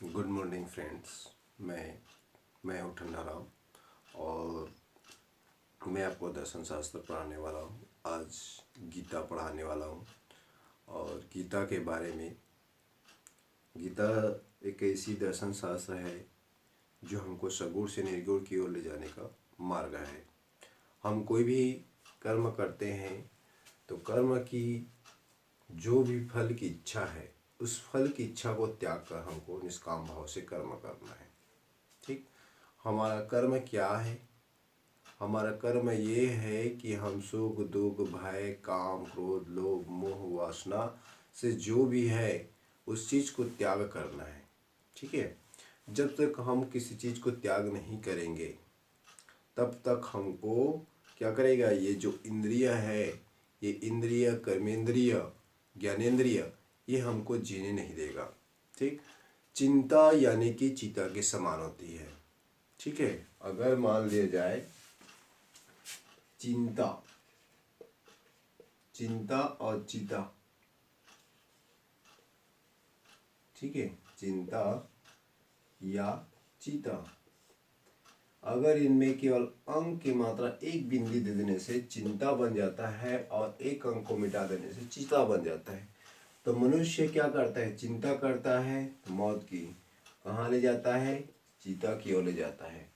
Good morning friends. मैं हूँ ठंडा राम और मैं आपको दर्शन शास्त्र पढ़ाने वाला हूँ। आज गीता पढ़ाने वाला हूँ और गीता के बारे में। गीता एक ऐसी दर्शन शास्त्र है जो हमको सगुण से निर्गुण की ओर ले जाने का मार्ग है। हम कोई भी कर्म करते हैं तो कर्म की जो भी फल की इच्छा है उस फल की इच्छा को त्याग कर हमको निष्काम भाव से कर्म करना है। ठीक, हमारा कर्म क्या है? हमारा कर्म ये है कि हम सुख दुख भय काम क्रोध लोभ मोह वासना से जो भी है उस चीज़ को त्याग करना है। ठीक है, जब तक हम किसी चीज़ को त्याग नहीं करेंगे तब तक हमको क्या करेगा, ये जो इंद्रिय है, ये इंद्रिय कर्मेंद्रिय ज्ञानेंद्रिय, ये हमको जीने नहीं देगा। ठीक, चिंता यानी कि चीता के समान होती है। ठीक है, अगर मान लिया जाए चिंता चिंता और चीता, ठीक है, चिंता या चीता, अगर इनमें केवल अंक की मात्रा एक बिंदी दे देने से चिंता बन जाता है और एक अंक को मिटा देने से चीता बन जाता है। तो मनुष्य क्या करता है? चिंता करता है तो मौत की कहाँ ले जाता है? चीता की ओर ले जाता है।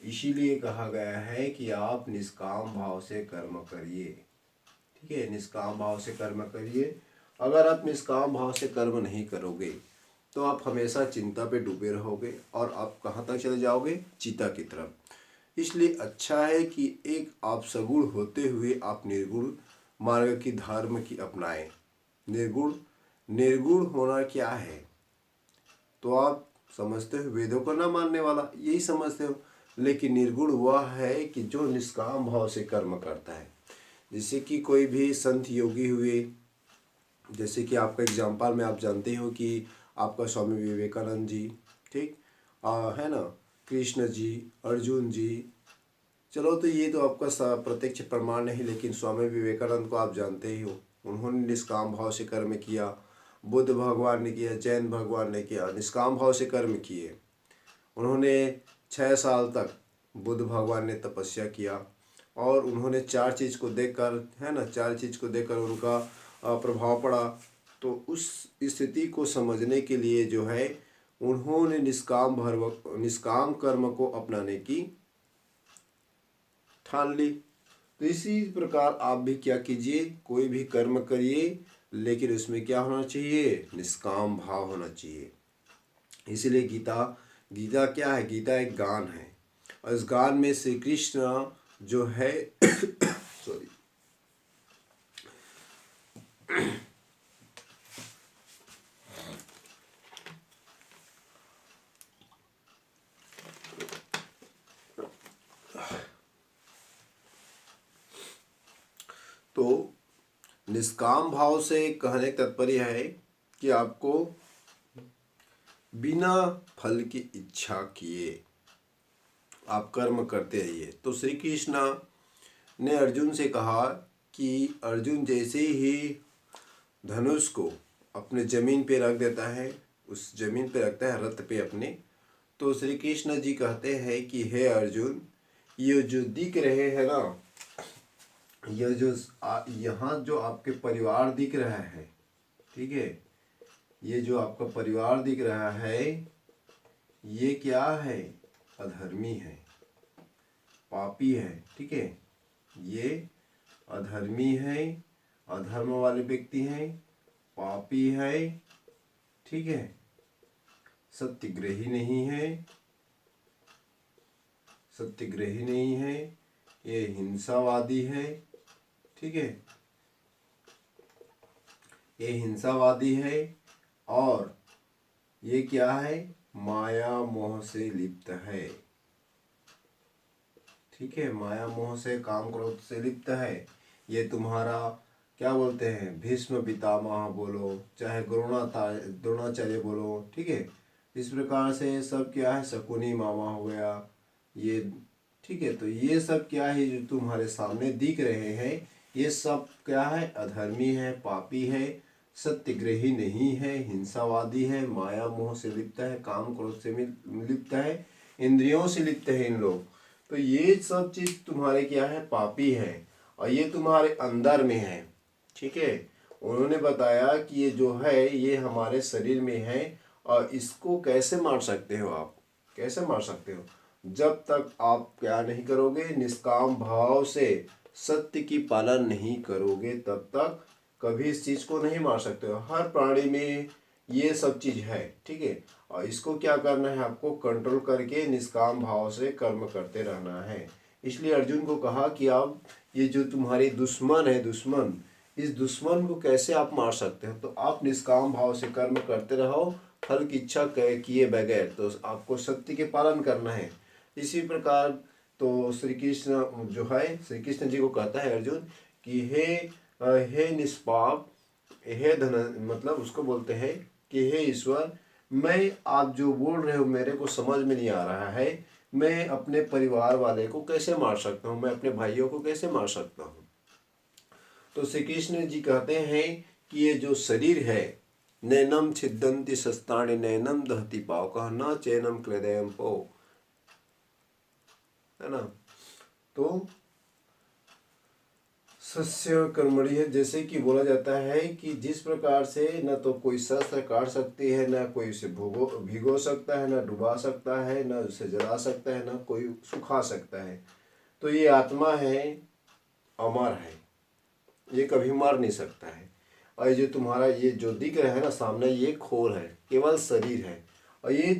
इसीलिए कहा गया है कि आप निष्काम भाव से कर्म करिए। ठीक है, निष्काम भाव से कर्म करिए। अगर आप निष्काम भाव से कर्म नहीं करोगे तो आप हमेशा चिंता पे डूबे रहोगे और आप कहाँ तक चले जाओगे? चीता की तरफ। इसलिए अच्छा है कि एक आप सगुण होते हुए आप निर्गुण मार्ग की धर्म की अपनाएं। निर्गुण निर्गुण होना क्या है? तो आप समझते हो वेदों को ना मानने वाला, यही समझते हो। लेकिन निर्गुण वह है कि जो निष्काम भाव से कर्म करता है। जैसे कि कोई भी संत योगी हुए, जैसे कि आपका एग्जाम्पल में आप जानते हो कि आपका स्वामी विवेकानंद जी, ठीक, है ना, कृष्ण जी, अर्जुन जी। चलो, तो ये तो आपका प्रत्यक्ष प्रमाण नहीं, लेकिन स्वामी विवेकानंद को आप जानते ही हो। उन्होंने निष्काम भाव से कर्म किया। बुद्ध भगवान ने किया, जैन भगवान ने किया, निष्काम भाव से कर्म किए। उन्होंने 6 साल तक बुद्ध भगवान ने तपस्या किया और उन्होंने चार चीज़ को देखकर, है ना, चार चीज़ को देखकर उनका प्रभाव पड़ा। तो उस स्थिति को समझने के लिए जो है उन्होंने निष्काम कर्म को अपनाने की ठान ली। तो इसी प्रकार आप भी क्या कीजिए, कोई भी कर्म करिए, लेकिन उसमें क्या होना चाहिए? निष्काम भाव होना चाहिए। इसलिए गीता गीता क्या है? गीता एक गान है और इस गान में श्री कृष्ण जो है सॉरी, तो निष्काम भाव से कहने का तात्पर्य है कि आपको बिना फल की इच्छा किए आप कर्म करते रहिए। तो श्री कृष्ण ने अर्जुन से कहा कि अर्जुन जैसे ही धनुष को अपने जमीन पे रख देता है, उस जमीन पे रखता है रथ पे अपने, तो श्री कृष्ण जी कहते हैं कि हे अर्जुन, ये जो दिख रहे हैं ना, ये जो यहाँ जो आपके परिवार दिख रहा है, ठीक है, ये जो आपका परिवार दिख रहा है, ये क्या है? अधर्मी है, पापी है। ठीक है, ये अधर्मी है, अधर्म वाले व्यक्ति हैं, पापी है। ठीक है, सत्यग्रही नहीं है, सत्यग्रही नहीं है, ये हिंसावादी है। ठीक है, ये हिंसावादी है और ये क्या है? माया मोह से लिप्त है। ठीक है, माया मोह से काम क्रोध से लिप्त है। ये तुम्हारा क्या बोलते हैं? भीष्म पितामह बोलो, चाहे द्रोणाचार्य बोलो। ठीक है, इस प्रकार से सब क्या है? शकुनी मामा हो गया ये। ठीक है, तो ये सब क्या है जो तुम्हारे सामने दिख रहे हैं, ये सब क्या है? अधर्मी है, पापी है, सत्यग्रही नहीं है, हिंसावादी है, माया मोह से लिप्त है, काम क्रोध से लिप्त है, इंद्रियों से लिप्त है इन लोग। तो ये सब चीज तुम्हारे क्या है, पापी है, और ये तुम्हारे अंदर में है। ठीक है, उन्होंने बताया कि ये जो है ये हमारे शरीर में है, और इसको कैसे मार सकते हो आप, कैसे मार सकते हो, जब तक आप क्या नहीं करोगे, निष्काम भाव से सत्य की पालन नहीं करोगे, तब तक कभी इस चीज को नहीं मार सकते हो। हर प्राणी में ये सब चीज है। ठीक है, और इसको क्या करना है, आपको कंट्रोल करके निष्काम भाव से कर्म करते रहना है। इसलिए अर्जुन को कहा कि आप ये जो तुम्हारी दुश्मन है, दुश्मन, इस दुश्मन को कैसे आप मार सकते हो, तो आप निष्काम भाव से कर्म करते रहो, फल की इच्छा किए बगैर। तो आपको सत्य के पालन करना है। इसी प्रकार तो श्री कृष्ण जो है, श्री कृष्ण जी को कहता है अर्जुन कि हे निष्पाप, हे धन, मतलब उसको बोलते हैं कि हे ईश्वर, मैं आप जो बोल रहे हो मेरे को समझ में नहीं आ रहा है। मैं अपने परिवार वाले को कैसे मार सकता हूँ, मैं अपने भाइयों को कैसे मार सकता हूँ। तो श्री कृष्ण जी कहते हैं कि ये जो शरीर है, नैनम छिदंती शस्त्राणि नैनम दहति पावकः न चैनम क्लेदयम पो, है ना। तो सस्य कर्मणि है, जैसे कि बोला जाता है कि जिस प्रकार से न तो कोई शस्त्र काट सकती है, न कोई उसे भिगो सकता है, न डुबा सकता है, न उसे जला सकता है, न कोई सुखा सकता है। तो ये आत्मा है, अमर है, ये कभी मर नहीं सकता है। और ये जो तुम्हारा ये जो दिख रहा है ना सामने, ये खोर है, केवल शरीर है। और ये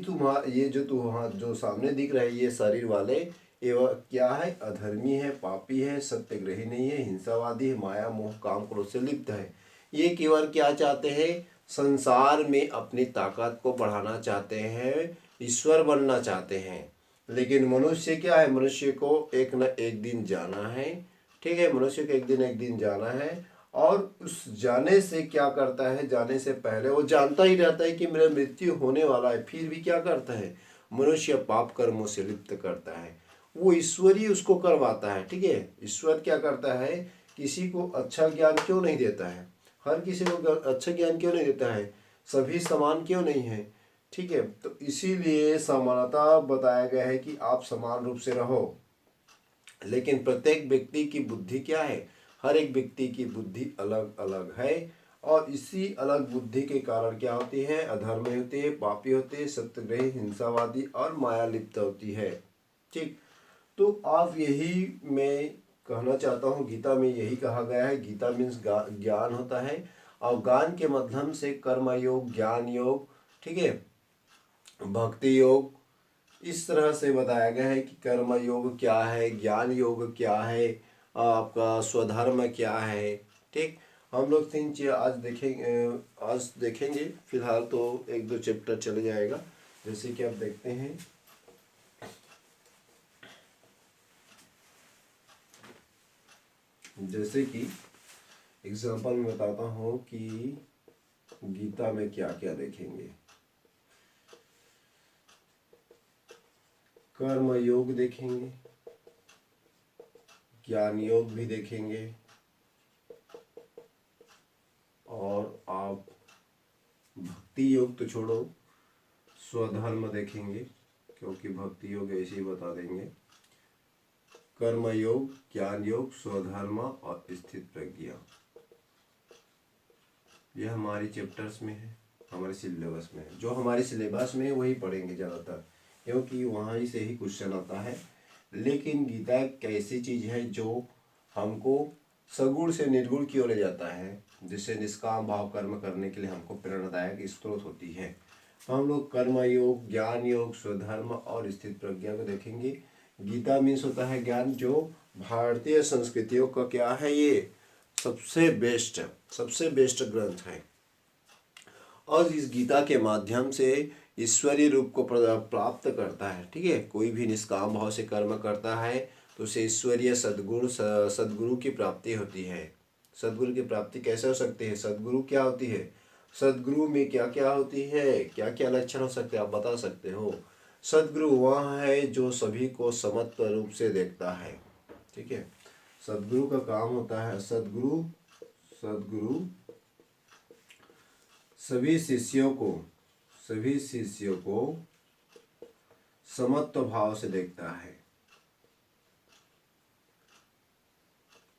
जो सामने दिख रहा है, ये शरीर वाले ये क्या है, अधर्मी है, पापी है, सत्यग्रही नहीं है, हिंसावादी है, माया मोह काम क्रोध से लिप्त है। ये केवल क्या चाहते हैं, संसार में अपनी ताकत को बढ़ाना चाहते हैं, ईश्वर बनना चाहते हैं। लेकिन मनुष्य क्या है, मनुष्य को एक न एक दिन जाना है। ठीक है, मनुष्य को एक दिन जाना है, और उस जाने से क्या करता है, जाने से पहले वो जानता ही रहता है कि मेरा मृत्यु होने वाला है, फिर भी क्या करता है, मनुष्य पाप कर्मों से लिप्त करता है। वो ईश्वर ही उसको करवाता है। ठीक है, ईश्वर क्या करता है, किसी को अच्छा ज्ञान क्यों नहीं देता है, हर किसी को अच्छा ज्ञान क्यों नहीं देता है, सभी समान क्यों नहीं है। ठीक है, तो इसीलिए समानता बताया गया है कि आप समान रूप से रहो। लेकिन प्रत्येक व्यक्ति की बुद्धि क्या है, हर एक व्यक्ति की बुद्धि अलग अलग है, और इसी अलग बुद्धि के कारण क्या होती है, अधर्म होते हैं, पापी होते हैं, सत्यग्रही, हिंसावादी और माया लिप्त होती है। ठीक, तो आप यही मैं कहना चाहता हूँ, गीता में यही कहा गया है। गीता मीन्स ज्ञान होता है, और ज्ञान के माध्यम से कर्म योग, ज्ञान योग, ठीक है, भक्ति योग, इस तरह से बताया गया है कि कर्म योग क्या है, ज्ञान योग क्या है, आपका स्वधर्म क्या है। ठीक, हम लोग तीन चीज आज देखेंगे। फिलहाल तो एक दो चैप्टर चले जाएगा। जैसे कि आप देखते हैं, जैसे कि एग्जाम्पल में बताता हूँ कि गीता में क्या क्या देखेंगे। कर्म योग देखेंगे, ज्ञान योग भी देखेंगे, और आप भक्ति योग तो छोड़ो, स्वधर्म देखेंगे, क्योंकि भक्ति योग ऐसे ही बता देंगे। कर्म योग, ज्ञान योग, स्वधर्म और स्थित प्रज्ञा, ये हमारी चैप्टर्स में है, हमारे सिलेबस में है। जो हमारे सिलेबस में है वही पढ़ेंगे ज़्यादातर, क्योंकि वहाँ से ही क्वेश्चन आता है। लेकिन गीता एक ऐसी चीज़ है जो हमको सगुण से निर्गुण की ओर ले जाता है, जिससे निष्काम भाव कर्म करने के लिए हमको प्रेरणादायक स्रोत होती है। तो हम लोग कर्म योग, ज्ञान योग, स्वधर्म और स्थित प्रज्ञा को देखेंगे। गीता मीन्स होता है ज्ञान, जो भारतीय संस्कृतियों का क्या है, ये सबसे बेस्ट ग्रंथ है। और इस गीता के माध्यम से ईश्वरीय रूप को प्राप्त करता है। ठीक है, कोई भी निष्काम भाव से कर्म करता है तो उसे ईश्वरीय सद्गुरु की प्राप्ति होती है। सद्गुरु की प्राप्ति कैसे हो सकती है, सद्गुरु क्या होती है, सद्गुरु में क्या क्या होती है, क्या क्या लक्षण हो सकते हैं, आप बता सकते हो। सद्गुरु वह है जो सभी को समत्व रूप से देखता है। ठीक है, सद्गुरु का काम होता है, सद्गुरु सभी शिष्यों को समत्व भाव से देखता है।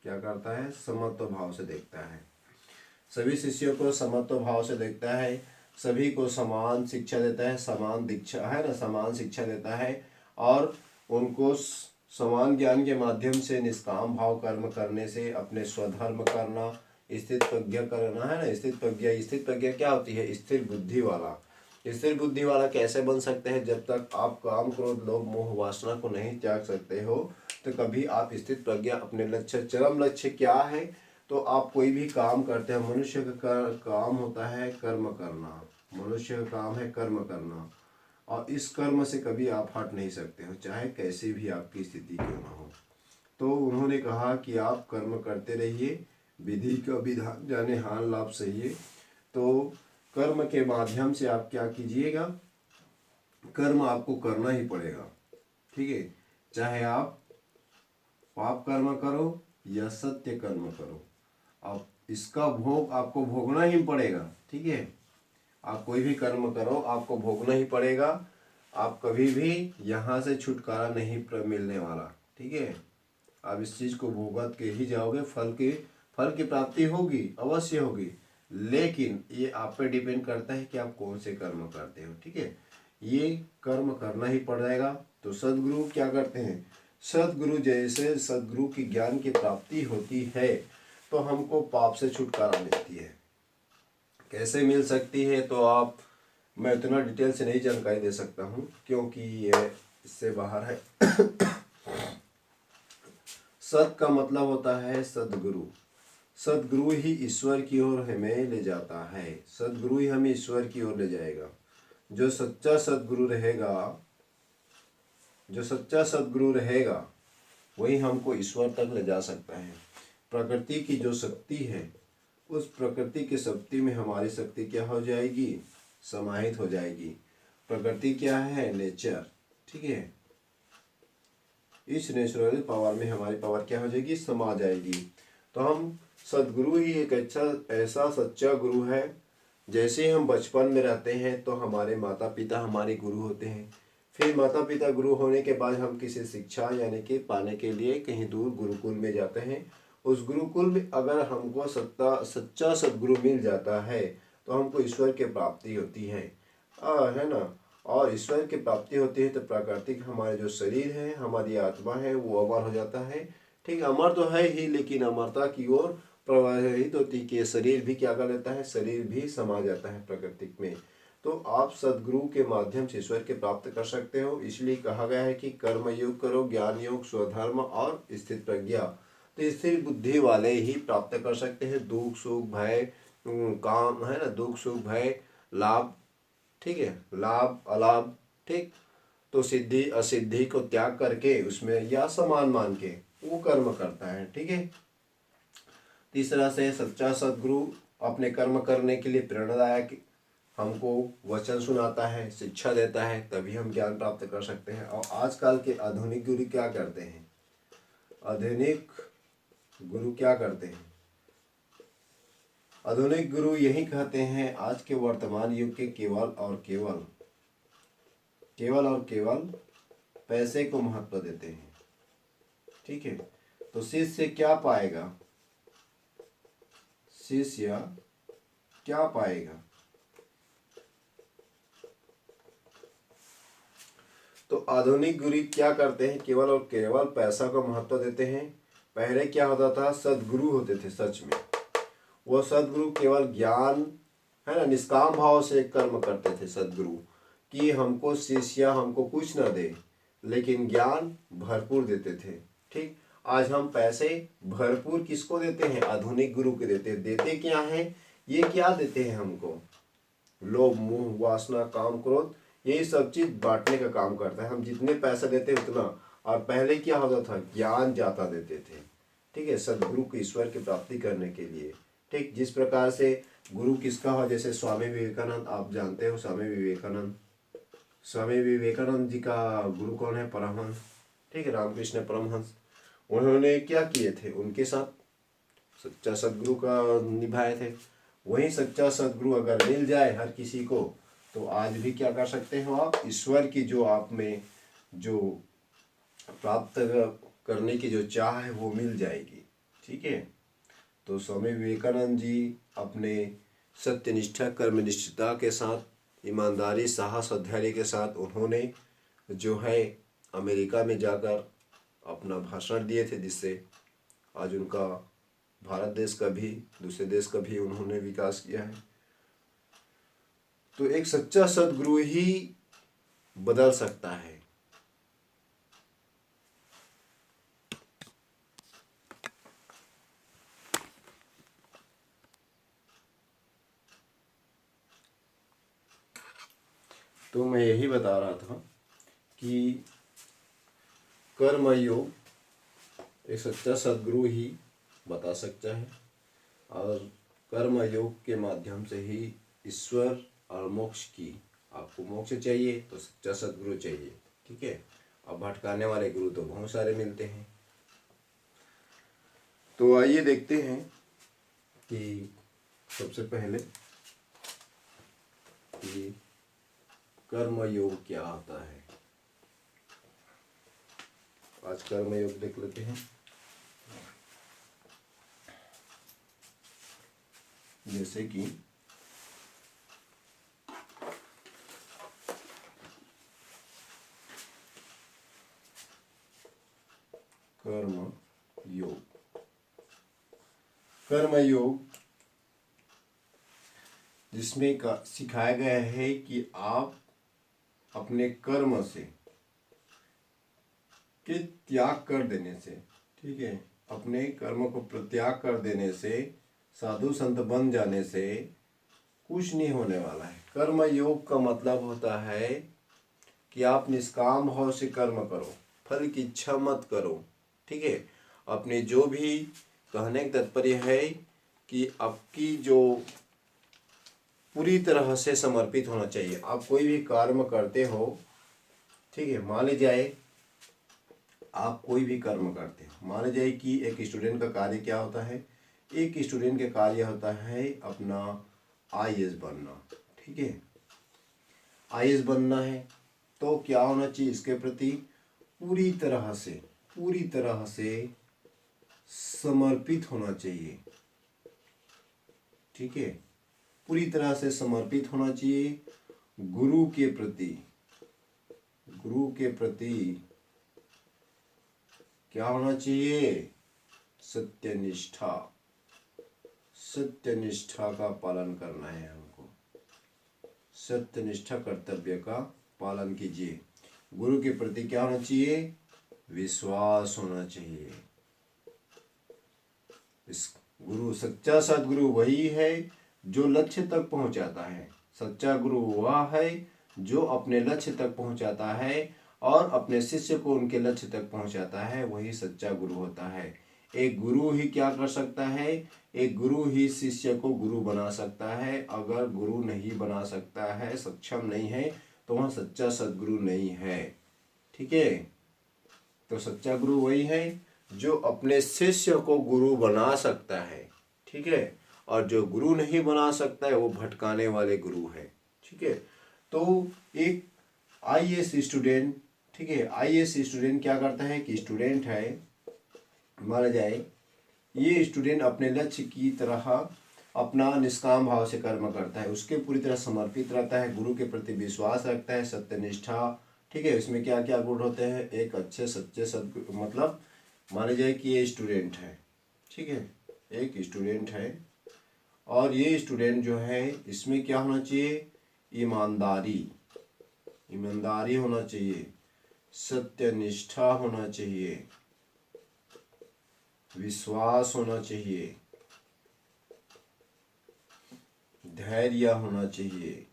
क्या करता है? समत्व भाव से देखता है। सभी शिष्यों को समत्व भाव से देखता है, सभी को समान शिक्षा देता है, समान दीक्षा है ना, समान शिक्षा देता है, और उनको समान ज्ञान के माध्यम से निष्काम भाव कर्म करने से अपने स्वधर्म करना, स्थित प्रज्ञा करना है ना। स्थित प्रज्ञा क्या होती है? स्थिर बुद्धि वाला। स्थिर बुद्धि वाला कैसे बन सकते हैं? जब तक आप काम क्रोध लोभ मोह वासना को नहीं त्याग सकते हो तो कभी आप स्थित प्रज्ञा अपने लक्ष्य, चरम लक्ष्य क्या है, तो आप कोई भी काम करते हैं, मनुष्य का काम होता है कर्म करना, मनुष्य का काम है कर्म करना, और इस कर्म से कभी आप हट नहीं सकते हो, चाहे कैसे भी आपकी स्थिति क्यों ना हो। तो उन्होंने कहा कि आप कर्म करते रहिए, विधि का विधान जाने हान लाभ सहिए। तो कर्म के माध्यम से आप क्या कीजिएगा? कर्म आपको करना ही पड़ेगा, ठीक है, चाहे आप पाप कर्म करो या सत्य कर्म करो, अब इसका भोग आपको भोगना ही पड़ेगा, ठीक है। आप कोई भी कर्म करो आपको भोगना ही पड़ेगा, आप कभी भी यहाँ से छुटकारा नहीं मिलने वाला, ठीक है। आप इस चीज़ को भोगत के ही जाओगे, फल की प्राप्ति होगी, अवश्य होगी, लेकिन ये आप पे डिपेंड करता है कि आप कौन से कर्म करते हो, ठीक है। ये कर्म करना ही पड़ेगा। तो सद्गुरु क्या करते हैं? सद्गुरु जैसे सद्गुरु की ज्ञान की प्राप्ति होती है तो हमको पाप से छुटकारा मिलती है। कैसे मिल सकती है तो आप, मैं इतना डिटेल से नहीं जानकारी दे सकता हूँ क्योंकि ये इससे बाहर है। सत का मतलब होता है सद्गुरु। सद्गुरु ही ईश्वर की ओर हमें ले जाता है, सद्गुरु ही हमें ईश्वर की ओर ले जाएगा। जो सच्चा सद्गुरु रहेगा वही हमको ईश्वर तक ले जा सकता है। प्रकृति की जो शक्ति है उस प्रकृति की शक्ति में हमारी शक्ति क्या हो जाएगी? समाहित हो जाएगी। प्रकृति क्या है? नेचर, ठीक है। इस नेचुरल पावर में हमारी पावर क्या हो जाएगी? समा जाएगी। तो हम सद्गुरु ही एक ऐसा सच्चा गुरु है। जैसे हम बचपन में रहते हैं तो हमारे माता पिता हमारे गुरु होते हैं, फिर माता पिता गुरु होने के बाद हम किसी शिक्षा यानी कि पाने के लिए कहीं दूर गुरुकुल में जाते हैं। उस गुरुकुल में अगर हमको सच्चा सद्गुरु मिल जाता है तो हमको ईश्वर की प्राप्ति होती है ना। और ईश्वर की प्राप्ति होती है तो प्राकृतिक हमारे जो शरीर है, हमारी आत्मा है, वो अमर हो जाता है, ठीक है। अमर तो है ही, लेकिन अमरता की ओर प्रवाहित होती है। शरीर भी क्या कर लेता है? शरीर भी समा जाता है प्राकृतिक में। तो आप सद्गुरु के माध्यम से ईश्वर के प्राप्त कर सकते हो। इसलिए कहा गया है कि कर्म योग करो, ज्ञान योग, स्वधर्म और स्थित प्रज्ञा। तो स्थिर बुद्धि वाले ही प्राप्त कर सकते हैं दुख सुख भय काम, है ना, दुख सुख भय लाभ, ठीक है, लाभ अलाभ, ठीक। तो सिद्धि असिद्धि को त्याग करके उसमें या समान मान के वो कर्म करता है, ठीक है। तीसरा से सच्चा सद्गुरु अपने कर्म करने के लिए प्रेरणादायक हमको वचन सुनाता है, शिक्षा देता है, तभी हम ज्ञान प्राप्त कर सकते हैं। और आजकल के आधुनिक गुरु क्या करते हैं? आधुनिक गुरु क्या करते हैं? आधुनिक गुरु यही कहते हैं आज के वर्तमान युग के केवल और केवल पैसे को महत्व देते हैं, ठीक है। तो शिष्य क्या पाएगा? शिष्य क्या पाएगा? तो आधुनिक गुरु क्या करते हैं? केवल और केवल पैसा को महत्व देते हैं। पहले क्या होता था? सद्गुरु होते थे, सच में वो सद्गुरु केवल ज्ञान, है ना, निष्काम भाव से कर्म करते थे सद्गुरु, कि हमको शिष्य हमको कुछ ना दे लेकिन ज्ञान भरपूर देते थे, ठीक। आज हम पैसे भरपूर किसको देते हैं? आधुनिक गुरु के देते क्या है? ये क्या देते हैं हमको? लोभ मोह वासना काम क्रोध, यही सब चीज बांटने का काम करता है। हम जितने पैसे देते हैं उतना। और पहले क्या होता था? ज्ञान ज्यादा देते थे, ठीक है, सद्गुरु को ईश्वर की प्राप्ति करने के लिए, ठीक। जिस प्रकार से गुरु किसका हो, जैसे स्वामी विवेकानंद, आप जानते हो स्वामी विवेकानंद जी का गुरु कौन है? परमहंस, ठीक है, रामकृष्ण परमहंस। उन्होंने क्या किए थे? उनके साथ सच्चा सद्गुरु का निभाए थे। वही सच्चा सद्गुरु अगर मिल जाए हर किसी को, तो आज भी क्या कर सकते हो आप, ईश्वर की जो आप में जो प्राप्त करने की जो चाह है वो मिल जाएगी। ठीक है। तो स्वामी विवेकानंद जी अपने सत्यनिष्ठा कर्मनिष्ठता के साथ, ईमानदारी, साहस और धैर्य के साथ उन्होंने जो है अमेरिका में जाकर अपना भाषण दिए थे, जिससे आज उनका भारत देश का भी, दूसरे देश का भी उन्होंने विकास किया है। तो एक सच्चा सद्गुरु ही बदल सकता है। तो मैं यही बता रहा था कि कर्मयोग एक सच्चा सद्गुरु ही बता सकता है, और कर्मयोग के माध्यम से ही ईश्वर और मोक्ष की, आपको मोक्ष चाहिए तो सच्चा सद्गुरु चाहिए। ठीक है। अब भटकाने वाले गुरु तो बहुत सारे मिलते हैं। तो आइए देखते हैं कि सबसे पहले कि कर्मयोग क्या होता है। आज कर्मयोग देख लेते हैं। जैसे कि कर्मयोग जिसमें का सिखाया गया है कि आप अपने कर्म से के त्याग कर देने से, ठीक है, अपने कर्म को प्रत्याग कर देने से, साधु संत बन जाने से कुछ नहीं होने वाला है। कर्म योग का मतलब होता है कि आप निष्काम भाव से कर्म करो, फल की इच्छा मत करो। ठीक है। अपने जो भी कहने का तात्पर्य है कि आपकी जो पूरी तरह से समर्पित होना चाहिए। आप कोई भी कर्म करते हो, ठीक है, मान लीजिए आप कोई भी कर्म करते हो, मान लीजिए कि एक स्टूडेंट का कार्य क्या होता है, एक स्टूडेंट का कार्य होता है अपना आईएएस बनना। ठीक है। आईएएस बनना है तो क्या होना चाहिए, इसके प्रति पूरी तरह से समर्पित होना चाहिए। ठीक है। पूरी तरह से समर्पित होना चाहिए गुरु के प्रति क्या होना चाहिए, सत्यनिष्ठा का पालन करना है हमको। सत्यनिष्ठा कर्तव्य का पालन कीजिए। गुरु के प्रति क्या होना चाहिए, विश्वास होना चाहिए। इस गुरु, सच्चा सद्गुरु वही है जो लक्ष्य तक पहुंचाता है। सच्चा गुरु वह है जो अपने लक्ष्य तक पहुंचाता है और अपने शिष्य को उनके लक्ष्य तक पहुंचाता है, वही सच्चा गुरु होता है। एक गुरु ही क्या कर सकता है, एक गुरु ही शिष्य को गुरु बना सकता है। अगर गुरु नहीं बना सकता है, सक्षम नहीं है, तो वह सच्चा सद्गुरु नहीं है। ठीक है। तो सच्चा गुरु वही है जो अपने शिष्य को गुरु बना सकता है। ठीक है। और जो गुरु नहीं बना सकता है वो भटकाने वाले गुरु है। ठीक है। तो एक आईएएस स्टूडेंट, ठीक है, आईएएस स्टूडेंट क्या करता है कि स्टूडेंट है, माना जाए ये स्टूडेंट अपने लक्ष्य की तरह अपना निष्काम भाव से कर्म करता है, उसके पूरी तरह समर्पित रहता है, गुरु के प्रति विश्वास रखता है, सत्यनिष्ठा। ठीक है। इसमें क्या क्या गुण होते हैं, एक अच्छे सच्चे सद्गुरु, मतलब माना जाए कि ये स्टूडेंट है, ठीक है, एक स्टूडेंट है, और ये स्टूडेंट जो है इसमें क्या होना चाहिए, ईमानदारी होना चाहिए, सत्यनिष्ठा होना चाहिए, विश्वास होना चाहिए, धैर्य होना चाहिए,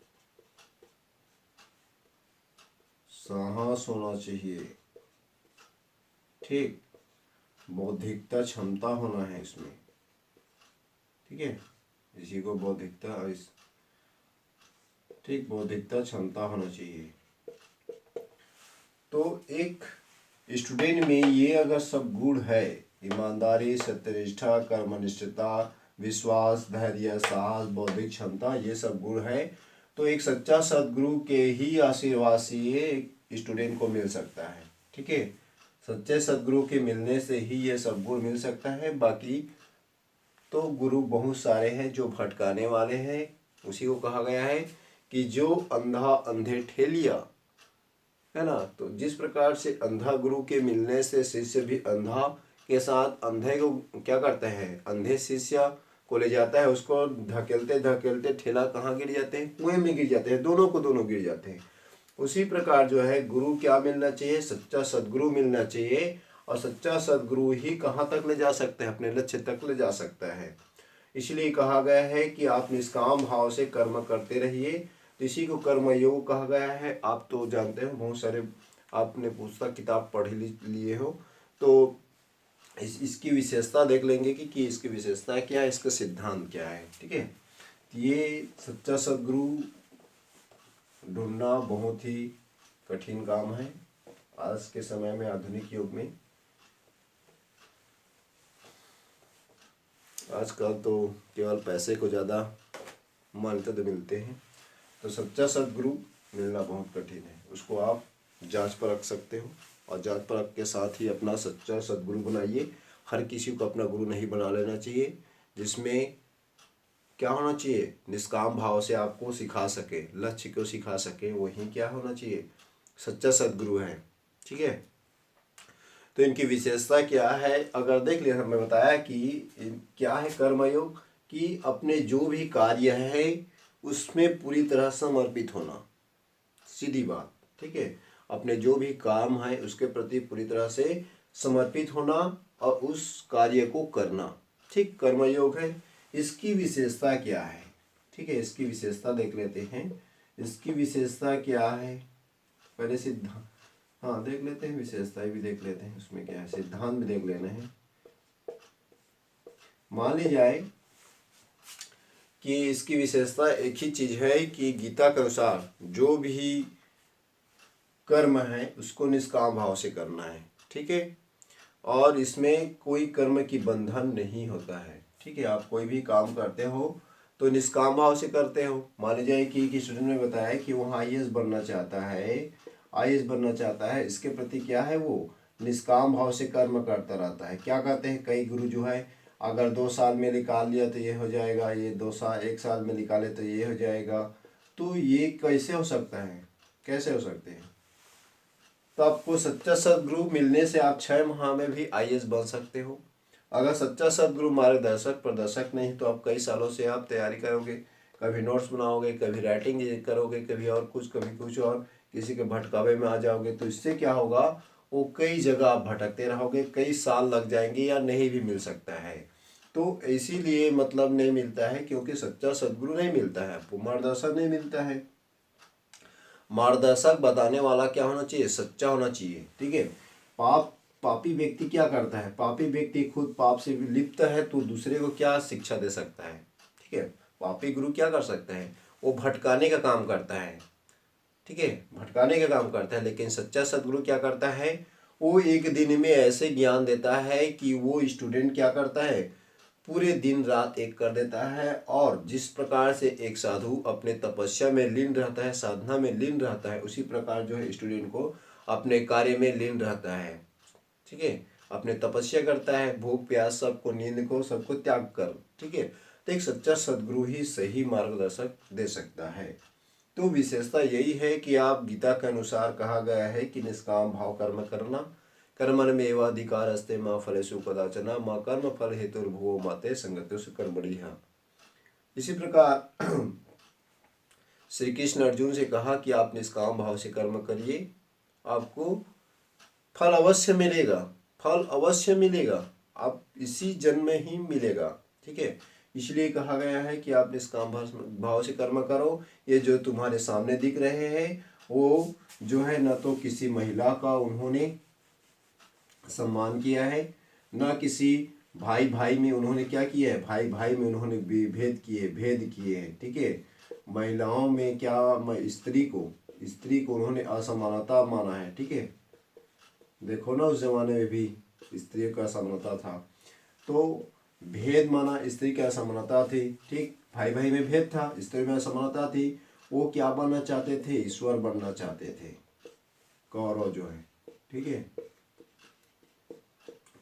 साहस होना चाहिए। ठीक। बौद्धिकता क्षमता होना है इसमें। ठीक है। इसी को बौद्धिकता, ठीक, बौद्धिकता क्षमता होना चाहिए। तो एक स्टूडेंट में ये अगर सब गुण है, ईमानदारी, सत्यनिष्ठा, कर्मनिष्ठता, विश्वास, धैर्य, साहस, बौद्धिक क्षमता, ये सब गुण है। तो एक सच्चा सद्गुरु के ही आशीर्वाद से एक स्टूडेंट को मिल सकता है। ठीक है, सच्चे सद्गुरु के मिलने से ही ये सब गुण मिल सकता है। बाकी तो गुरु बहुत सारे हैं जो भटकाने वाले हैं। उसी को कहा गया है कि जो अंधा अंधे ठेलिया, है ना। तो जिस प्रकार से अंधा गुरु के मिलने से शिष्य भी अंधा के साथ अंधे को क्या करते हैं, अंधे शिष्य को ले जाता है, उसको धकेलते धकेलते ठेला कहाँ गिर जाते हैं, कुएं में गिर जाते हैं, दोनों को दोनों गिर जाते हैं। उसी प्रकार जो है गुरु क्या मिलना चाहिए, सच्चा सद्गुरु मिलना चाहिए। और सच्चा सद्गुरु ही कहाँ तक ले जा सकते हैं, अपने लक्ष्य तक ले जा सकता है। इसलिए कहा गया है कि आप निष्काम भाव से कर्म करते रहिए। तो इसी को कर्म योग कहा गया है। आप तो जानते हो, बहुत सारे आपने पुस्तक किताब पढ़ लिए हो। तो इसकी विशेषता देख लेंगे कि इसकी विशेषता क्या है, इसका सिद्धांत क्या है। ठीक है, ये सच्चा सद्गुरु ढूंढना बहुत ही कठिन काम है आज के समय में, आधुनिक युग में। आजकल तो केवल पैसे को ज़्यादा मान्यता तो मिलते हैं। तो सच्चा सद्गुरु मिलना बहुत कठिन है। उसको आप जांच पर रख सकते हो और जांच पर रख के साथ ही अपना सच्चा सद्गुरु बनाइए। हर किसी को अपना गुरु नहीं बना लेना चाहिए। जिसमें क्या होना चाहिए, निष्काम भाव से आपको सिखा सके, लक्ष्य को सिखा सके, वही क्या होना चाहिए, सच्चा सद्गुरु है। ठीक है, तो इनकी विशेषता क्या है, अगर देख लिया, हमने बताया कि क्या है कर्मयोग, कि अपने जो भी कार्य है उसमें पूरी तरह समर्पित होना, सीधी बात। ठीक है, अपने जो भी काम है उसके प्रति पूरी तरह से समर्पित होना और उस कार्य को करना। ठीक, कर्मयोग है। इसकी विशेषता क्या है, ठीक है, इसकी विशेषता देख लेते हैं। इसकी विशेषता क्या है, पहले सिद्धांत, हाँ देख लेते हैं, विशेषताएं भी देख लेते हैं, उसमें क्या है, सिद्धांत भी देख लेना है। मान ली जाए कि इसकी विशेषता एक ही चीज है कि गीता के अनुसार जो भी कर्म है उसको निष्काम भाव से करना है। ठीक है, और इसमें कोई कर्म की बंधन नहीं होता है। ठीक है, आप कोई भी काम करते हो तो निष्काम भाव से करते हो। मान लीजिए कि स्टूडेंट ने बताया कि वो IAS बनना चाहता है, IAS बनना चाहता है, इसके प्रति क्या है, वो निष्काम भाव से कर्म करता रहता है। क्या कहते हैं कई गुरु जो है, अगर 2 साल में निकाल लिया तो ये हो जाएगा, ये 1 साल में निकाले तो ये हो जाएगा। तो ये कैसे हो सकता है, कैसे हो सकते हैं। तो आपको सच्चा सद्गुरु मिलने से आप 6 माह में भी IAS बन सकते हो। अगर सच्चा सद्गुरु मार्गदर्शक प्रदर्शक नहीं तो आप कई सालों से आप तैयारी करोगे, कभी नोट्स बनाओगे, कभी राइटिंग करोगे, कभी और कुछ, कभी कुछ और, किसी के भटकावे में आ जाओगे। तो इससे क्या होगा, वो कई जगह आप भटकते रहोगे, कई साल लग जाएंगे या नहीं भी मिल सकता है। तो इसीलिए मतलब नहीं मिलता है, क्योंकि सच्चा सद्गुरु नहीं मिलता है, आपको मार्गदर्शक नहीं मिलता है। मार्गदर्शक बताने वाला क्या होना चाहिए, सच्चा होना चाहिए। ठीक है, पापी व्यक्ति क्या करता है, पापी व्यक्ति खुद पाप से लिप्त है तो दूसरे को क्या शिक्षा दे सकता है। ठीक है, पापी गुरु क्या कर सकता है, वो भटकाने का काम करता है। ठीक है, भटकाने का काम करता है। लेकिन सच्चा सद्गुरु क्या करता है, वो एक दिन में ऐसे ज्ञान देता है कि वो स्टूडेंट क्या करता है, पूरे दिन रात एक कर देता है। और जिस प्रकार से एक साधु अपने तपस्या में लीन रहता है, साधना में लीन रहता है, उसी प्रकार जो है स्टूडेंट को अपने कार्य में लीन रहता है। ठीक है, अपने तपस्या करता है, भूख प्यास सबको, नींद को, सबको त्याग कर। ठीक है, तो एक सच्चा सद्गुरु ही सही मार्गदर्शक दे सकता है। तो विशेषता यही है कि आप गीता के अनुसार कहा गया है कि निष्काम भाव कर्म करना, कर्मण्येवाधिकारस्ते मा फलेषु कदाचन मा कर्म फल हेतुर्भुवो माते संगतोषु कर्मणि। इसी प्रकार श्री कृष्ण अर्जुन से कहा कि आप निष्काम भाव से कर्म करिए, आपको फल अवश्य मिलेगा, फल अवश्य मिलेगा, आप इसी जन्म में ही मिलेगा। ठीक है, इसलिए कहा गया है कि आप निष्काम भाव से कर्म करो। ये जो तुम्हारे सामने दिख रहे हैं वो जो है न तो किसी महिला का उन्होंने सम्मान किया है, न किसी भाई भाई में उन्होंने क्या किया है, भाई भाई में उन्होंने भेद किए हैं। ठीक है, महिलाओं में क्या, स्त्री को उन्होंने असमानता माना है। ठीक है, देखो ना उस जमाने में भी स्त्रियों का असमानता था। तो भेद माना, स्त्री की असमानता थी, ठीक, भाई भाई में भेद था, स्त्री में असमानता थी। वो क्या बनना चाहते थे? ईश्वर बनना चाहते थे कौरव जो है, ठीक है।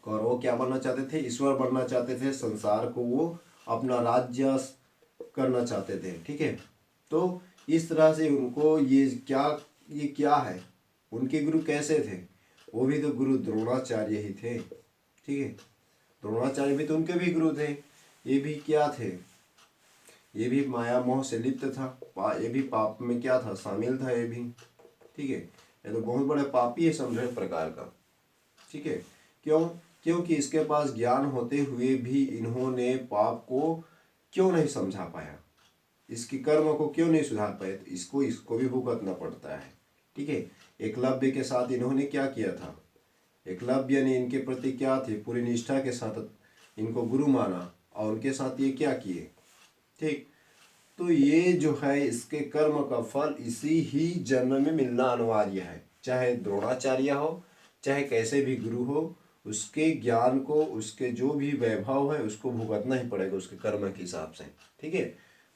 कौरव क्या बनना चाहते थे? ईश्वर बनना चाहते थे, संसार को वो अपना राज्य करना चाहते थे, ठीक है। तो इस तरह से उनको ये क्या है, उनके गुरु कैसे थे? वो भी तो गुरु द्रोणाचार्य ही थे, ठीक है। द्रोणाचार्य भी तो उनके भी गुरु थे। ये भी क्या थे? ये भी माया मोह से लिप्त था, ये भी पाप में क्या था? शामिल था ये भी, ठीक है। ये तो बहुत बड़े पापी है समझो एक प्रकार का, ठीक है। क्यों? क्योंकि इसके पास ज्ञान होते हुए भी इन्होंने पाप को क्यों नहीं समझा पाया, इसके कर्म को क्यों नहीं सुधार पाए, तो इसको भी भुगतना पड़ता है, ठीक है। एकलव्य के साथ इन्होंने क्या किया था? एकलव्य ने इनके प्रति क्या थे? पूरी निष्ठा के साथ इनको गुरु माना और उनके साथ ये क्या किए, ठीक। तो ये जो है इसके कर्म का फल इसी ही जन्म में मिलना अनिवार्य है, चाहे द्रोणाचार्य हो, चाहे कैसे भी गुरु हो, उसके ज्ञान को, उसके जो भी वैभव है उसको भुगतना ही पड़ेगा उसके कर्म के हिसाब से, ठीक है।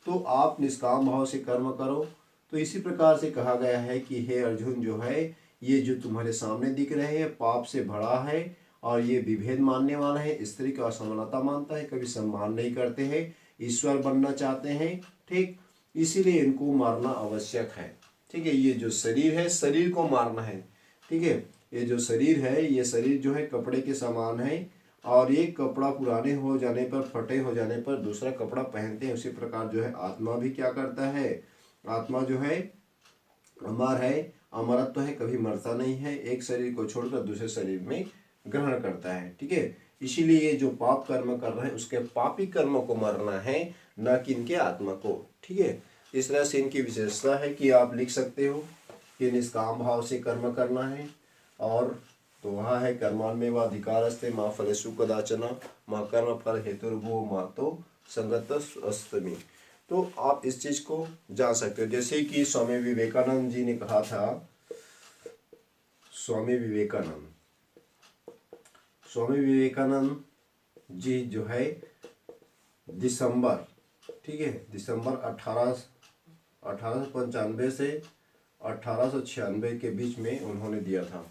तो आप निष्काम भाव से कर्म करो। तो इसी प्रकार से कहा गया है कि हे अर्जुन, जो है ये जो तुम्हारे सामने दिख रहे हैं पाप से भरा है और ये विभेद मानने वाला है, स्त्री का असमानता मानता है, कभी सम्मान नहीं करते हैं, ईश्वर बनना चाहते हैं, ठीक। इसीलिए इनको मारना आवश्यक है, ठीक है। ये जो शरीर है, शरीर को मारना है, ठीक है। ये जो शरीर है, ये शरीर जो है कपड़े के समान है, और ये कपड़ा पुराने हो जाने पर, फटे हो जाने पर दूसरा कपड़ा पहनते हैं। उसी प्रकार जो है आत्मा भी क्या करता है? आत्मा जो है अमर है, अमरत्व है, कभी मरता नहीं है, एक शरीर को छोड़कर दूसरे शरीर में ग्रहण करता है, ठीक है। इसीलिए जो पाप कर्म कर रहे हैं उसके पापी कर्मों को मरना है, न कि इनके आत्मा को, ठीक है। इस तरह से इनकी विशेषता है कि आप लिख सकते हो कि निष्काम भाव से कर्म करना है। और तो वहाँ है कर्मान्मेव अधिकारस्ते माँ फलेषु कदाचन माँ कर्म फल हेतुर्भुवो माँ तो संगतस्त्वमी। तो आप इस चीज को जान सकते हो, जैसे कि स्वामी विवेकानंद जी ने कहा था। स्वामी विवेकानंद जी जो है दिसंबर, ठीक है, दिसंबर 1895 से 1896 के बीच में उन्होंने दिया था,